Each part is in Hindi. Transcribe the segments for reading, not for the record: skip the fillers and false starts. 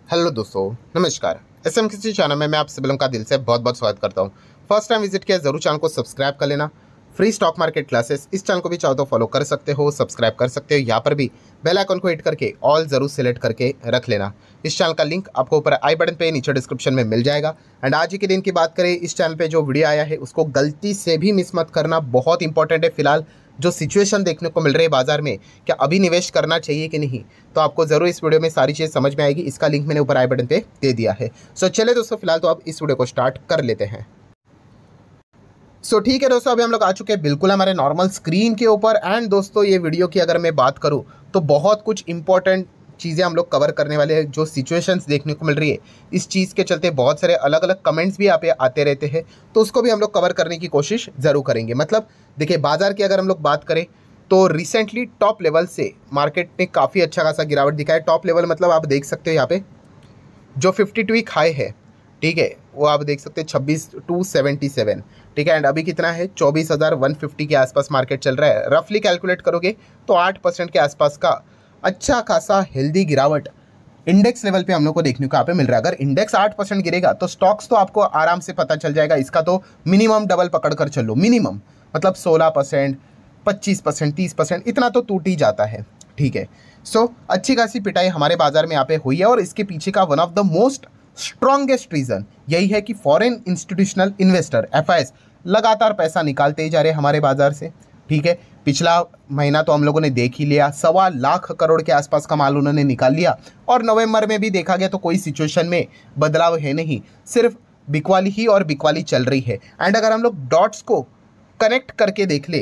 हेलो दोस्तों, नमस्कार। एसएमकेसी चैनल में मैं आप सभी लोगों का दिल से बहुत बहुत स्वागत करता हूं। फर्स्ट टाइम विजिट किया जरूर चैनल को सब्सक्राइब कर लेना। फ्री स्टॉक मार्केट क्लासेस इस चैनल को भी चाहो तो फॉलो कर सकते हो, सब्सक्राइब कर सकते हो। यहाँ पर भी बेल आइकन को हिट करके ऑल जरूर सेलेक्ट करके रख लेना। इस चैनल का लिंक आपको ऊपर आई बटन पे नीचे डिस्क्रिप्शन में मिल जाएगा। एंड आज ही के दिन की बात करें, इस चैनल पे जो वीडियो आया है उसको गलती से भी मिस मत करना, बहुत इंपॉर्टेंट है। फिलहाल जो सिचुएशन देखने को मिल रही है बाजार में, क्या अभी निवेश करना चाहिए कि नहीं, तो आपको जरूर इस वीडियो में सारी चीज़ समझ में आएगी। इसका लिंक मैंने ऊपर आई बटन पे दे दिया है। सो चले दोस्तों, फिलहाल तो आप इस वीडियो को स्टार्ट कर लेते हैं। सो ठीक है दोस्तों, अभी हम लोग आ चुके हैं बिल्कुल हमारे नॉर्मल स्क्रीन के ऊपर। एंड दोस्तों, ये वीडियो की अगर मैं बात करूँ तो बहुत कुछ इंपॉर्टेंट चीज़ें हम लोग कवर करने वाले हैं। जो सिचुएशंस देखने को मिल रही है, इस चीज़ के चलते बहुत सारे अलग अलग कमेंट्स भी यहाँ पे आते रहते हैं, तो उसको भी हम लोग कवर करने की कोशिश ज़रूर करेंगे। मतलब देखिए, बाजार की अगर हम लोग बात करें तो रिसेंटली टॉप लेवल से मार्केट ने काफ़ी अच्छा खासा गिरावट दिखाया है। टॉप लेवल मतलब आप देख सकते हो यहाँ पे जो 52 वीक हाई है, ठीक है, वो आप देख सकते हैं 26,277, ठीक है। एंड अभी कितना है, 24,150 के आसपास मार्केट चल रहा है। रफली कैलकुलेट करोगे तो 8% के आसपास का अच्छा खासा हेल्दी गिरावट इंडेक्स लेवल पे हम लोग को देखने को यहाँ पे मिल रहा है। अगर इंडेक्स 8% गिरेगा तो स्टॉक्स तो आपको आराम से पता चल जाएगा, इसका तो मिनिमम डबल पकड़ कर चलो। मिनिमम मतलब 16%, 25%, 30% इतना तो टूट ही जाता है, ठीक है। सो अच्छी खासी पिटाई हमारे बाजार में यहाँ पे हुई है, और इसके पीछे का one of the most strongest reason यही है कि फॉरेन इंस्टीट्यूशनल इन्वेस्टर एफआईएस लगातार पैसा निकालते ही जा रहे हैं हमारे बाजार से, ठीक है। पिछला महीना तो हम लोगों ने देख ही लिया, 1.25 लाख करोड़ के आसपास का माल उन्होंने निकाल लिया। और नवंबर में भी देखा गया तो कोई सिचुएशन में बदलाव है नहीं, सिर्फ बिकवाली ही और बिकवाली चल रही है। एंड अगर हम लोग डॉट्स को कनेक्ट करके देख ले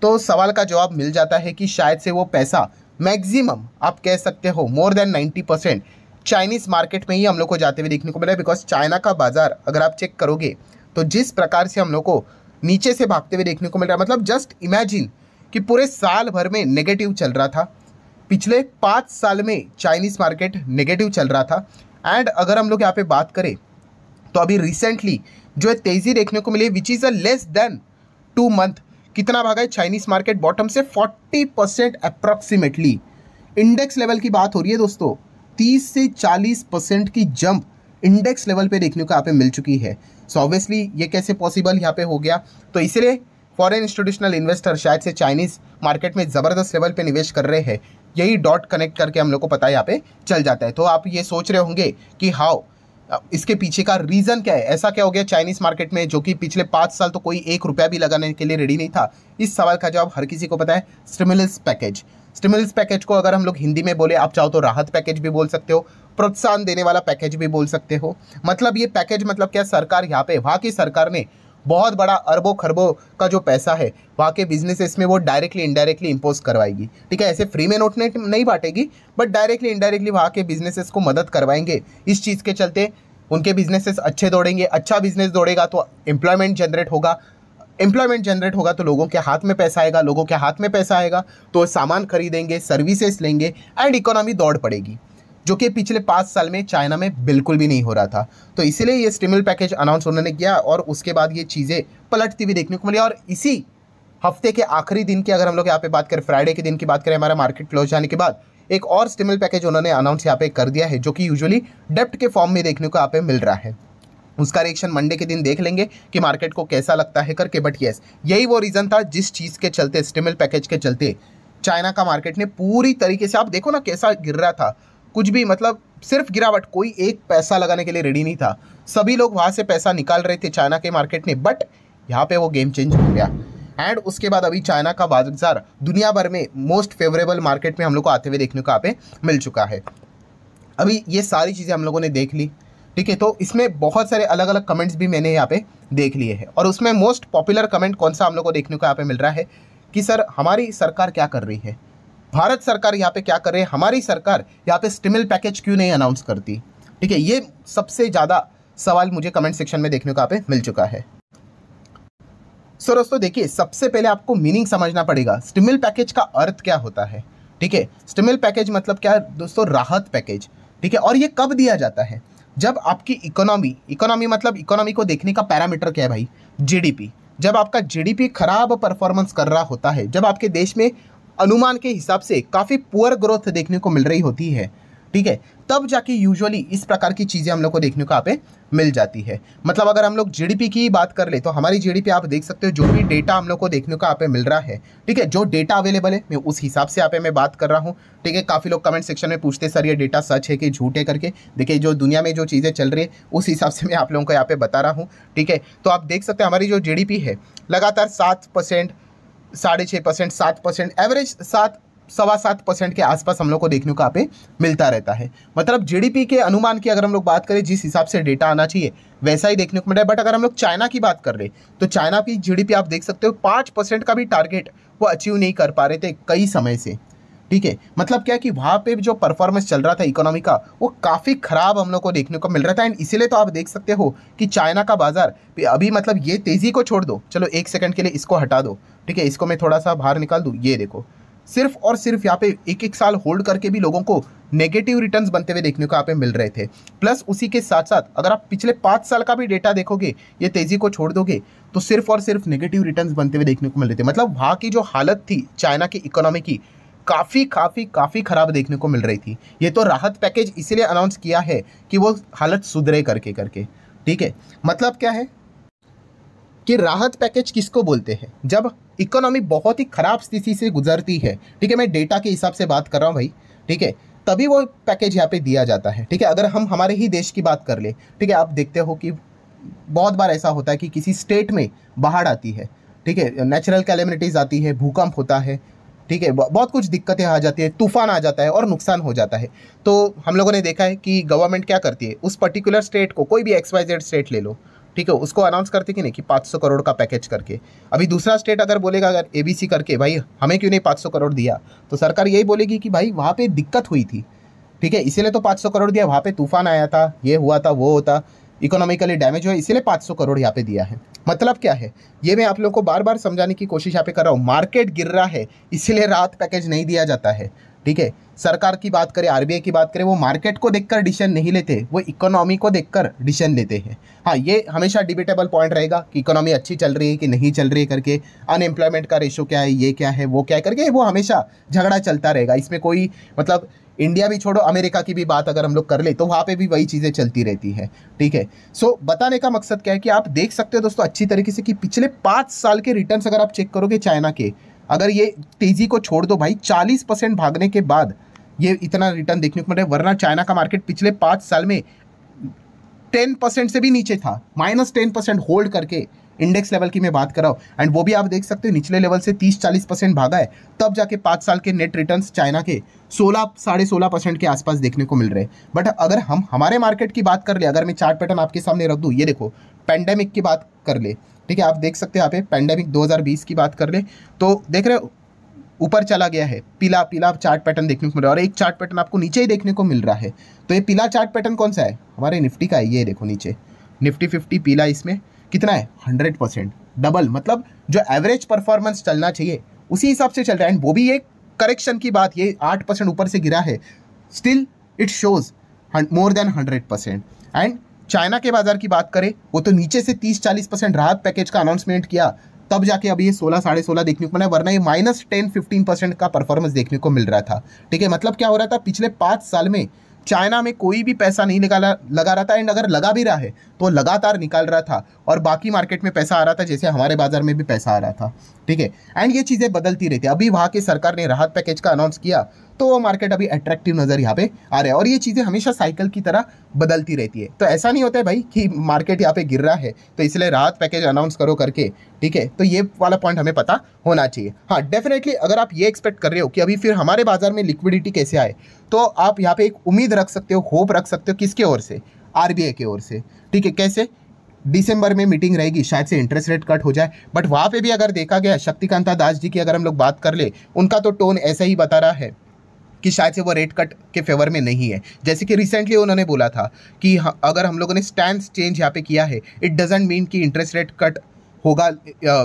तो सवाल का जवाब मिल जाता है कि शायद से वो पैसा मैक्सिमम आप कह सकते हो मोर देन 90% चाइनीज़ मार्केट में ही हम लोग को जाते हुए देखने को मिला है। बिकॉज चाइना का बाजार अगर आप चेक करोगे तो जिस प्रकार से हम लोग को नीचे से भागते हुए देखने को मिल रहा है, मतलब जस्ट इमेजिन कि पूरे साल भर में नेगेटिव चल रहा था। पिछले 5 साल में चाइनीज़ मार्केट नेगेटिव चल रहा था। एंड अगर हम लोग यहाँ पे बात करें तो अभी रिसेंटली जो है तेज़ी देखने को मिली, which is a less than 2 month, कितना भागा है चाइनीज़ मार्केट बॉटम से 40% अप्रॉक्सीमेटली। इंडेक्स लेवल की बात हो रही है दोस्तों, 30 से 40% की जंप इंडेक्स लेवल पे देखने को यहाँ पे मिल चुकी है। सो ऑब्वियसली ये कैसे पॉसिबल यहाँ पे हो गया, तो इसीलिए फॉरेन इंस्टीट्यूशनल इन्वेस्टर शायद से चाइनीज़ मार्केट में ज़बरदस्त लेवल पे निवेश कर रहे हैं। यही डॉट कनेक्ट करके हम लोग को पता यहाँ पे चल जाता है। तो आप ये सोच रहे होंगे कि हाउ, इसके पीछे का रीज़न क्या है, ऐसा क्या हो गया चाइनीज़ मार्केट में जो कि पिछले 5 साल तो कोई 1 रुपया भी लगाने के लिए रेडी नहीं था। इस सवाल का जवाब हर किसी को पता है, स्टिमुलस पैकेज। स्टिमुलस पैकेज को अगर हम लोग हिंदी में बोले, आप चाहो तो राहत पैकेज भी बोल सकते हो, प्रोत्साहन देने वाला पैकेज भी बोल सकते हो। मतलब ये पैकेज मतलब क्या, सरकार यहाँ पे, वहाँ की सरकार ने बहुत बड़ा अरबों खरबों का जो पैसा है वहाँ के बिजनेसेस में वो डायरेक्टली इनडायरेक्टली इंपोज करवाएगी, ठीक है। ऐसे फ्री में नोट नहीं बांटेगी, बट डायरेक्टली इनडायरेक्टली वहाँ के बिजनेसेस को मदद करवाएंगे। इस चीज़ के चलते उनके बिजनेसेस अच्छे दौड़ेंगे। अच्छा बिजनेस दौड़ेगा तो एम्प्लॉयमेंट जनरेट होगा, एम्प्लॉयमेंट जनरेट होगा तो लोगों के हाथ में पैसा आएगा, लोगों के हाथ में पैसा आएगा तो सामान खरीदेंगे, सर्विसेज लेंगे, एंड इकोनॉमी दौड़ पड़ेगी, जो कि पिछले 5 साल में चाइना में बिल्कुल भी नहीं हो रहा था। तो इसीलिए ये स्टिमुलस पैकेज अनाउंस उन्होंने किया, और उसके बाद ये चीज़ें पलटती हुई देखने को मिली। और इसी हफ्ते के आखिरी दिन की अगर हम लोग यहाँ पे बात करें, फ्राइडे के दिन की बात करें, हमारा मार्केट क्लोज जाने के बाद एक और स्टिमुलस पैकेज उन्होंने अनाउंस यहाँ पे कर दिया है, जो कि यूजुअली डेप्ट के फॉर्म में देखने को यहाँ पे मिल रहा है। उसका रिएक्शन मंडे के दिन देख लेंगे कि मार्केट को कैसा लगता है करके। बट येस, यही वो रीज़न था जिस चीज़ के चलते, स्टिमुलस पैकेज के चलते चाइना का मार्केट ने पूरी तरीके से, आप देखो ना कैसा गिर रहा था, कुछ भी मतलब सिर्फ गिरावट, कोई एक पैसा लगाने के लिए रेडी नहीं था। सभी लोग वहाँ से पैसा निकाल रहे थे चाइना के मार्केट में, बट यहाँ पे वो गेम चेंज हो गया। एंड उसके बाद अभी चाइना का बाजार दुनिया भर में मोस्ट फेवरेबल मार्केट में हम लोग को आते हुए देखने को यहाँ पे मिल चुका है। अभी ये सारी चीज़ें हम लोगों ने देख ली, ठीक है। तो इसमें बहुत सारे अलग अलग कमेंट्स भी मैंने यहाँ पे देख लिए हैं, और उसमें मोस्ट पॉपुलर कमेंट कौन सा हम लोग को देखने को यहाँ पे मिल रहा है कि सर हमारी सरकार क्या कर रही है, भारत सरकार यहाँ पे क्या कर रही है, हमारी सरकार यहाँ पे स्टिमुलस पैकेज क्यों नहीं अनाउंस करती, ठीक है। ये सबसे ज़्यादा सवाल मुझे कमेंट सेक्शन में देखने को यहाँ पे मिल चुका है। सो दोस्तों देखिए, सबसे पहले आपको मीनिंग समझना पड़ेगा, स्टिमुलस पैकेज का अर्थ क्या होता है, ठीक है। स्टिमुलस पैकेज मतलब क्या है दोस्तों, राहत पैकेज, ठीक है। और ये कब दिया जाता है, जब आपकी इकोनॉमी मतलब इकोनॉमी को देखने का पैरामीटर क्या है भाई, जीडीपी। जब आपका जीडीपी खराब परफॉर्मेंस कर रहा होता है, जब आपके देश में अनुमान के हिसाब से काफ़ी पुअर ग्रोथ देखने को मिल रही होती है, ठीक है, तब जाके यूजुअली इस प्रकार की चीज़ें हम लोग को देखने को यहाँ पे मिल जाती है। मतलब अगर हम लोग जीडीपी की बात कर ले तो हमारी जीडीपी आप देख सकते हो, जो भी डेटा हम लोग को देखने को यहाँ पे मिल रहा है, ठीक है, जो डेटा अवेलेबल है मैं उस हिसाब से यहाँ पे मैं बात कर रहा हूँ। ठीक है, काफ़ी लोग कमेंट सेक्शन में पूछते सर ये डेटा सच है कि झूठ है करके। देखिए जो दुनिया में जो चीज़ें चल रही है उस हिसाब से मैं आप लोगों को यहाँ पे बता रहा हूँ। ठीक है, तो आप देख सकते हैं हमारी जो जीडीपी है लगातार 7%, 6.5%, 7%, एवरेज 7.25% के आसपास हम लोग को देखने को यहाँ पे मिलता रहता है। मतलब जीडीपी के अनुमान की अगर हम लोग बात करें, जिस हिसाब से डेटा आना चाहिए वैसा ही देखने को मिल रहा है। बट अगर हम लोग चाइना की बात कर रहे तो चाइना की जीडीपी आप देख सकते हो 5% का भी टारगेट वो अचीव नहीं कर पा रहे थे कई समय से। ठीक है, मतलब क्या कि वहाँ पे जो परफॉर्मेंस चल रहा था इकोनॉमी का वो काफ़ी ख़राब हम लोग को देखने को मिल रहा था। एंड इसीलिए तो आप देख सकते हो कि चाइना का बाजार अभी, मतलब ये तेज़ी को छोड़ दो, चलो एक सेकंड के लिए इसको हटा दो, ठीक है, इसको मैं थोड़ा सा बाहर निकाल दूँ, ये देखो सिर्फ और सिर्फ यहाँ पे एक साल होल्ड करके भी लोगों को नेगेटिव रिटर्न्स बनते हुए देखने को यहाँ पे मिल रहे थे। प्लस उसी के साथ साथ अगर आप पिछले 5 साल का भी डेटा देखोगे, ये तेज़ी को छोड़ दोगे तो सिर्फ और सिर्फ नेगेटिव रिटर्न्स बनते हुए देखने को मिल रहे थे। मतलब वहाँ की जो हालत थी चाइना की इकोनॉमी की काफ़ी ख़राब देखने को मिल रही थी। ये तो राहत पैकेज इसीलिए अनाउंस किया है कि वो हालत सुधरे करके। ठीक है, मतलब क्या है कि राहत पैकेज किसको बोलते हैं, जब इकोनॉमी बहुत ही खराब स्थिति से गुजरती है। ठीक है, मैं डेटा के हिसाब से बात कर रहा हूँ भाई, ठीक है, तभी वो पैकेज यहाँ पे दिया जाता है। ठीक है, अगर हम हमारे ही देश की बात कर ले, ठीक है, आप देखते हो कि बहुत बार ऐसा होता है कि किसी स्टेट में बाढ़ आती है, ठीक है, नेचुरल कैलेमिटीज़ आती है, भूकंप होता है, ठीक है, बहुत कुछ दिक्कतें आ जाती है, तूफान आ जाता है और नुकसान हो जाता है। तो हम लोगों ने देखा है कि गवर्नमेंट क्या करती है, उस पर्टिकुलर स्टेट को, कोई भी XYZ स्टेट ले लो, ठीक है, उसको अनाउंस करते कि नहीं कि 500 करोड़ का पैकेज करके। अभी दूसरा स्टेट अगर बोलेगा अगर ABC करके, भाई हमें क्यों नहीं 500 करोड़ दिया, तो सरकार यही बोलेगी कि भाई वहाँ पे दिक्कत हुई थी, ठीक है, इसीलिए तो 500 करोड़ दिया, वहाँ पे तूफान आया था, ये हुआ था, वो होता, इकोनॉमिकली डैमेज हुआ, इसीलिए 500 करोड़ यहाँ पे दिया है। मतलब क्या है, ये मैं आप लोगों को बार बार समझाने की कोशिश यहाँ पे कर रहा हूँ। मार्केट गिर रहा है इसीलिए राहत पैकेज नहीं दिया जाता है। ठीक है, सरकार की बात करें, RBI की बात करें, वो मार्केट को देखकर डिसीजन नहीं लेते, वो इकोनॉमी को देखकर डिसीजन लेते हैं। हाँ, ये हमेशा डिबेटेबल पॉइंट रहेगा कि इकोनॉमी अच्छी चल रही है कि नहीं चल रही है करके, अनएम्प्लॉयमेंट का रेशो क्या है, ये क्या है, वो क्या है करके, वो हमेशा झगड़ा चलता रहेगा। इसमें कोई मतलब इंडिया भी छोड़ो, अमेरिका की भी बात अगर हम लोग कर ले तो वहाँ पे भी वही चीज़ें चलती रहती है। ठीक है, सो बताने का मकसद क्या है कि आप देख सकते हो दोस्तों अच्छी तरीके से कि पिछले 5 साल के रिटर्न्स अगर आप चेक करोगे चाइना के, अगर ये तेज़ी को छोड़ दो भाई, 40% भागने के बाद ये इतना रिटर्न देखने को मिल रहा है। वरना चाइना का मार्केट पिछले 5 साल में 10% से भी नीचे था, -10% होल्ड करके, इंडेक्स लेवल की मैं बात कर रहा हूँ। एंड वो भी आप देख सकते हो निचले लेवल से 30-40% भागा है, तब जाके 5 साल के नेट रिटर्न्स चाइना के 16-16.5% के आसपास देखने को मिल रहे हैं। बट अगर हम हमारे मार्केट की बात कर ले, अगर मैं चार्ट पैटर्न आपके सामने रख दूँ, ये देखो पैंडेमिक की बात कर ले, ठीक है, आप देख सकते हैं यहाँ पे पैंडेमिक 2020 की बात कर ले तो देख रहे हो ऊपर चला गया है, पीला पीला चार्ट पैटर्न देखने को मिल रहा है, और एक चार्ट पैटर्न आपको नीचे ही देखने को मिल रहा है। तो ये पीला चार्ट पैटर्न कौन सा है, हमारे निफ्टी का है। ये देखो नीचे निफ्टी 50 पीला, इसमें कितना है 100% डबल। मतलब जो एवरेज परफॉर्मेंस चलना चाहिए उसी हिसाब से चल रहा है। एंड वो भी एक करेक्शन की बात, ये 8% ऊपर से गिरा है, still it shows more than 100%। And China के बाजार की बात करें, वो तो नीचे से 30-40% राहत पैकेज का अनाउंसमेंट किया, तब जाके अभी ये 16-16.5 देखने को मिला, वरना ये -10-15% का परफॉर्मेंस देखने को मिल रहा था। ठीक है, मतलब क्या हो रहा था, पिछले 5 साल में चाइना में कोई भी पैसा नहीं लगा रहा था। एंड अगर लगा भी रहा है तो लगातार निकाल रहा था, और बाकी मार्केट में पैसा आ रहा था, जैसे हमारे बाजार में भी पैसा आ रहा था। ठीक है, एंड ये चीज़ें बदलती रहती है। अभी वहाँ की सरकार ने राहत पैकेज का अनाउंस किया तो वो मार्केट अभी अट्रैक्टिव नज़र यहाँ पे आ रहा है, और ये चीज़ें हमेशा साइकिल की तरह बदलती रहती है। तो ऐसा नहीं होता है भाई कि मार्केट यहाँ पे गिर रहा है तो इसलिए राहत पैकेज अनाउंस करो करके। ठीक है, तो ये वाला पॉइंट हमें पता होना चाहिए। हाँ, डेफिनेटली अगर आप ये एक्सपेक्ट कर रहे हो कि अभी फिर हमारे बाजार में लिक्विडिटी कैसे आए, तो आप यहाँ पे एक उम्मीद रख सकते हो, होप रख सकते हो, किसके ओर से, RBI के ओर से। ठीक है, कैसे, दिसंबर में मीटिंग रहेगी, शायद से इंटरेस्ट रेट कट हो जाए। बट वहाँ पे भी अगर देखा गया, शक्तिकांता दास जी की अगर हम लोग बात कर ले, उनका तो टोन ऐसा ही बता रहा है कि शायद से वो रेट कट के फेवर में नहीं है। जैसे कि रिसेंटली उन्होंने बोला था कि अगर हम लोगों ने स्टैंड चेंज यहाँ पे किया है, इट डजेंट मीन कि इंटरेस्ट रेट कट होगा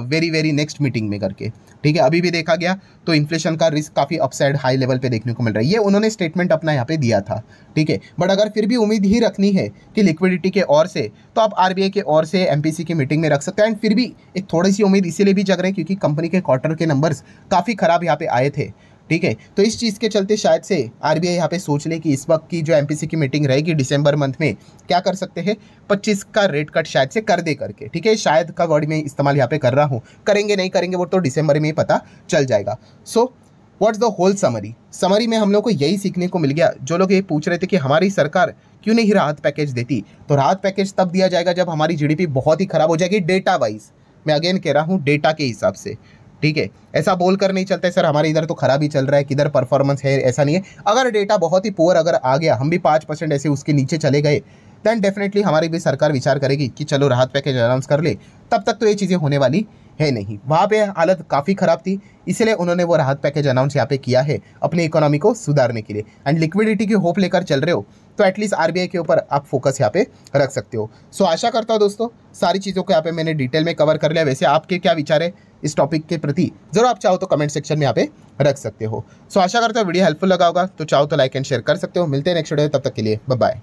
वेरी नेक्स्ट मीटिंग में करके। ठीक है, अभी भी देखा गया तो इन्फ्लेशन का रिस्क काफ़ी अपसाइड हाई लेवल पे देखने को मिल रहा है, ये उन्होंने स्टेटमेंट अपना यहाँ पे दिया था। ठीक है, बट अगर फिर भी उम्मीद ही रखनी है कि लिक्विडिटी के ओर से, तो आप RBI के ओर से MPC की मीटिंग में रख सकते हैं। एंड फिर भी एक थोड़ी सी उम्मीद इसीलिए भी जग रही है क्योंकि कंपनी के क्वार्टर के नंबर्स काफ़ी ख़राब यहाँ पे आए थे। ठीक है। तो इस चीज़ के चलते शायद से आरबीआई यहाँ पे सोच ले कि इस वक्त की जो एमपीसी की मीटिंग रहेगी दिसंबर मंथ में, क्या कर सकते हैं 25 का रेट कट शायद से कर दे करके, ठीक है। शायद का वर्ड में इस्तेमाल यहाँ पे कर रहा हूँ, करेंगे नहीं करेंगे वो तो दिसंबर में ही पता चल जाएगा। So what's the whole summary में हम लोग को यही सीखने को मिल गया। जो लोग ये पूछ रहे थे कि हमारी सरकार क्यों नहीं राहत पैकेज देती, तो राहत पैकेज तब दिया जाएगा जब हमारी जीडीपी बहुत ही खराब हो जाएगी डेटा वाइज। मैं अगेन कह रहा हूँ डेटा के हिसाब से, ठीक है। ऐसा बोलकर नहीं चलता है सर हमारे इधर तो खराब ही चल रहा है, किधर परफॉर्मेंस है, ऐसा नहीं है। अगर डेटा बहुत ही पुअर अगर आ गया, हम भी 5% ऐसे उसके नीचे चले गए, देन डेफिनेटली हमारी भी सरकार विचार करेगी कि चलो राहत पैकेज अनाउंस कर ले। तब तक तो ये चीज़ें होने वाली है नहीं। वहाँ पे हालत काफ़ी ख़राब थी, इसलिए उन्होंने वो राहत पैकेज अनाउंस यहाँ पे किया है अपनी इकोनॉमी को सुधारने के लिए। एंड लिक्विडिटी की होप लेकर चल रहे हो तो एटलीस्ट आरबीआई के ऊपर आप फोकस यहाँ पे रख सकते हो। सो आशा करता हूँ दोस्तों सारी चीज़ों को यहाँ पे मैंने डिटेल में कवर कर लिया। वैसे आपके क्या विचार है इस टॉपिक के प्रति, जरूर आप चाहो तो कमेंट सेक्शन में यहाँ पे रख सकते हो। सो आशा करता हूँ वीडियो हेल्पफुल लगा होगा, तो चाहो तो लाइक एंड शेयर कर सकते हो। मिलते हैं नेक्स्ट वीडियो, तब तक के लिए बाय बाय।